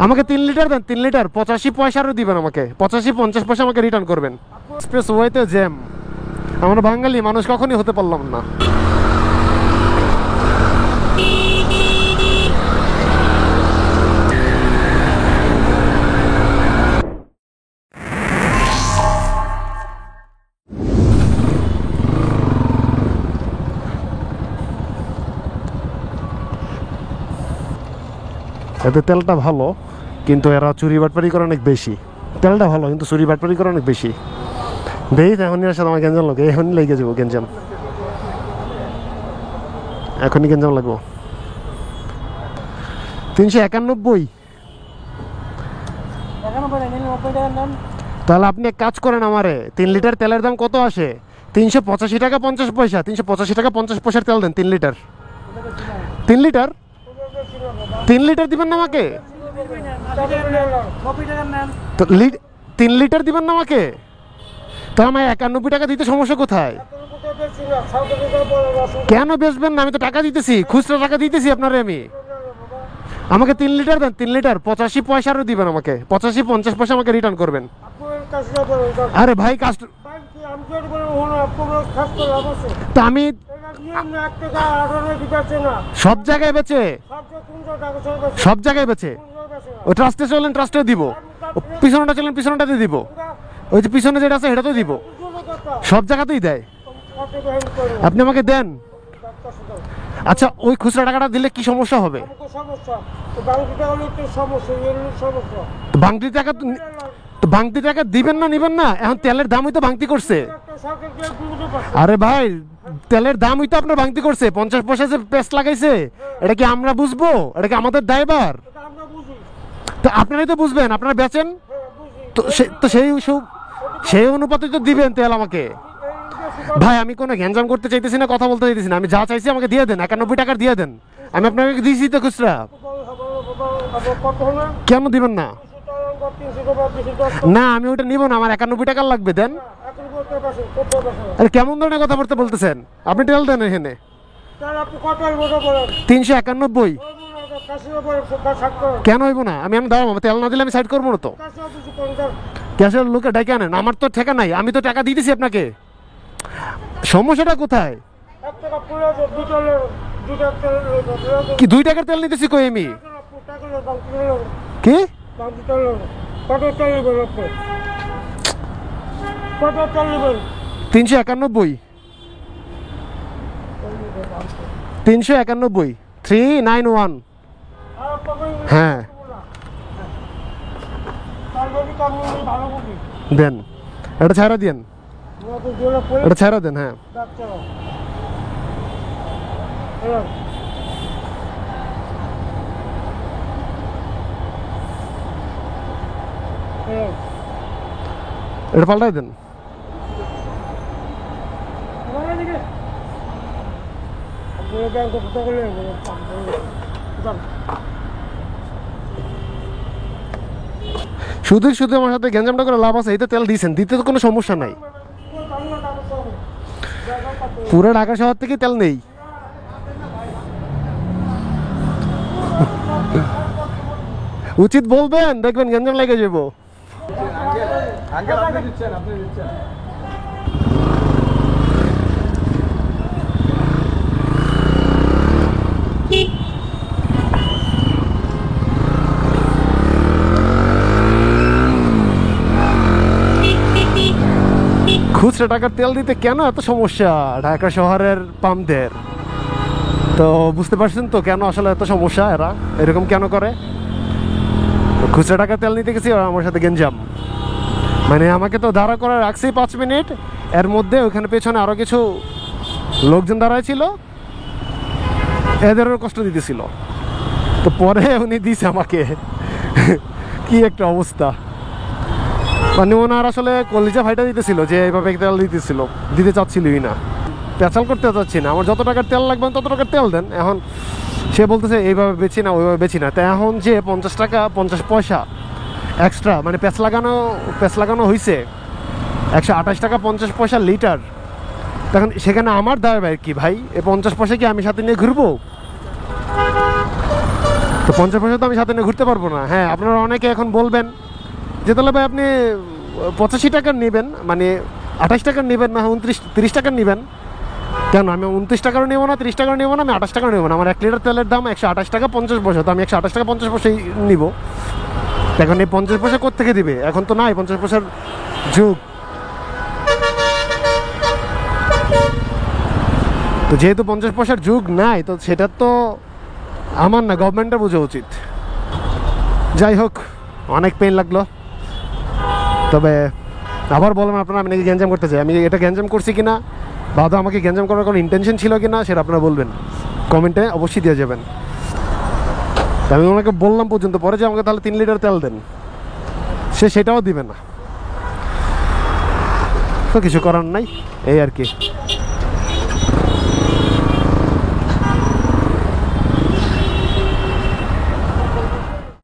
আমাকে 3 লিটার দেন, 3 লিটার 85 পয়সারও দিবেন আমাকে, 85-50 পয়সা আমাকে রিটার্ন করবেন। এক্সপ্রেস ওয়েতে জ্যাম, আমরা বাঙালি মানুষ কখনই হতে পারলাম না। এতে তেলটা ভালো, কিন্তু এরা চুরি বাটপারি করে অনেক বেশি। তেলটা ভালো কিন্তু চুরি বাটপারি করে অনেক বেশি। দেখি এখনই আসলে আমার গেঞ্জাম লাগবে, এখনই লেগে যাবো গেঞ্জাম, এখনই গেঞ্জাম লাগবো। 391। তাহলে আপনি এক কাজ করেন, আমারে 3 লিটার তেলের দাম কত আসে? 385 টাকা 50 পয়সা। 385 টাকা 50 পয়সার তেল দেন 3 লিটার। 3 লিটার 3 লিটার দিবেন না আমাকে? তো 3 লিটার দিবেন না আমাকে? তো আমায় 91 টাকা দিতে সমস্যা কোথায়? কেন বেচবেন না? আমি তো টাকা দিতেছি, খুচরা টাকা দিতেছি আপনারে আমি। আমাকে 3 লিটার দেন, 3 লিটার 85 পয়সারও দিবেন আমাকে, 85-50 পয়সা আমাকে রিটার্ন করবেন। আরে ভাই তা আমি সব জায়গায় বেচে, সব জায়গায় বেচে। ওই ট্রাস্টে চলেন, ট্রাস্টে দিব। পিছনটা চলেন, পিছনটাতে দিব। ওই যে পিছনে যেটা আছে সেটা তো দিব, সব জায়গাতেই দেয়। আপনি আমাকে দেন। আচ্ছা, ওই খুচরা টাকাটা দিলে কি সমস্যা হবে? ভাঙতি টাকা তো ভাঙতি টাকা দিবেন না, নিবেন না? এখন তেলের দামই তো ভাঙতি করছে। আরে ভাই, তেলের দামই তো আপনার ভাঙতি করছে। 50 পয়সা যে পেস্ট লাগাইছে, এটা কি আমরা বুঝবো? এটা কি আমাদের দায়ভার? তো আপনারাই তো বুঝবেন, আপনারা বেচেন তো সেই অনুপাতে তো দিবেন তেল আমাকে। ভাই আমি কোনো গ্যাঞ্জাম করতে চাইতেছি না, কথা বলতে চাইতেছি না। আমি যা চাইছি আমাকে দিয়ে দেন, 91 টাকার দিয়ে দেন। আমি আপনাকে দিয়েছি তো খুচরা। কেন দিবেন না? না আমি ওটা নিব না, আমার 91 টাকা লাগবে, দেন। আরে কেমন ধরনের কথাবার্তা বলতেছেন আপনি? তেল দেন এখানে 391। কেন হইব না? আমি দাঁড়াবো, তেল না দিলে আমি সাইড করবো না তো। ক্যাশের লোকে ডাকে আনেন, আমার তো টাকা নাই, আমি তো টাকা দিতেছি আপনাকে। সমস্যাটা কোথায়? কি 2 টাকার তেল নিতেছি কই আমি? কি 391? 391 391। হ্যাঁ দেন, এটা ছাড়া দেন, এটা ছাড়া দেন। হ্যাঁ এটা পাল্টাই দেন। শুধু শুধু আমার সাথে গ্যাঞ্জামটা করে লাভ আছে? এই তো তেল দিয়েছেন, দিতে তো কোনো সমস্যা নাই। পুরো ঢাকা শহর থেকে তেল নেই। উচিত বলবেন, দেখবেন গ্যাঞ্জাম লেগে যাবো। খুচরা টাকার তেল দিতে কেন এত সমস্যা ঢাকা শহরের পাম্পদের? তো বুঝতে পারছেন তো কেন আসলে এত সমস্যা, এরা এরকম কেন করে? খুচরা টাকা তেল নিতে গেছি আর আমার সাথে গেঞ্জাম। মানে আমাকে তো দাঁড়া করে রাখছি 5 মিনিট, এর মধ্যে ওখানে পেছনে আরো কিছু লোকজন দাঁড়ায় ছিল, এদেরও কষ্ট দিতেছিল। তো পরে উনি দিছে আমাকে। কি একটা অবস্থা! মানে ওনার আসলে কলিজা ফাইটা দিতেছিল যে এইভাবে তেল দিতে চাচ্ছিলই না। পেঁচাল করতে চাচ্ছি না, আমার যত টাকার তেল লাগবে তত টাকার তেল দেন। এখন সে বলতেছে এইভাবে বেচি না, ওইভাবে বেচি না। তা এখন যে 50 টাকা 50 পয়সা এক্সট্রা, মানে পেঁচ লাগানো হয়েছে 128 টাকা 50 পয়সা লিটার। তখন সেখানে আমার দায় ভাই কি ভাই? এই 50 পয়সা কি আমি সাথে নিয়ে ঘুরবো? তো 50 পয়সা তো আমি সাথে নিয়ে ঘুরতে পারবো না। হ্যাঁ, আপনারা অনেকে এখন বলবেন যে তাহলে ভাই আপনি 85 টাকার নেবেন, মানে 28 টাকার নেবেন না 30 টাকার নেবেন। কেন, আমি 29 টাকারও নেবো না, 30 টাকারও নেবো না, আমি 28 টাকাও নেবো না। আমার 1 লিটার তেলের দাম 128 টাকা 50 পয়সা, তো আমি 128 টাকা 50 পয়সাই নিব। এখন এই 50 পয়সা কোত্থেকে দিবে? এখন তো নাই 50 পয়সার যুগ। তো যেহেতু 50 পয়সার যুগ নাই, তো সেটা তো আমার না, গভর্নমেন্টের বোঝা উচিত। যাই হোক, অনেক পেইন লাগলো। তবে আবার বলবেন আপনারা আমি নাকি গ্যাঞ্জাম করতে চাই। আমি এটা গ্যাঞ্জাম করছি কিনা বা আমাকে গ্যাঞ্জাম করার কোনো ইন্টেনশন ছিল কিনা সেটা আপনারা বলবেন, কমেন্টে অবশ্যই দিয়ে যাবেন। আমি ওনাকে বললাম পর্যন্ত, পরে যে আমাকে তাহলে 3 লিটার তেল দেন, সে সেটাও দিবে না। তো কিছু করার নাই, এই আর কি।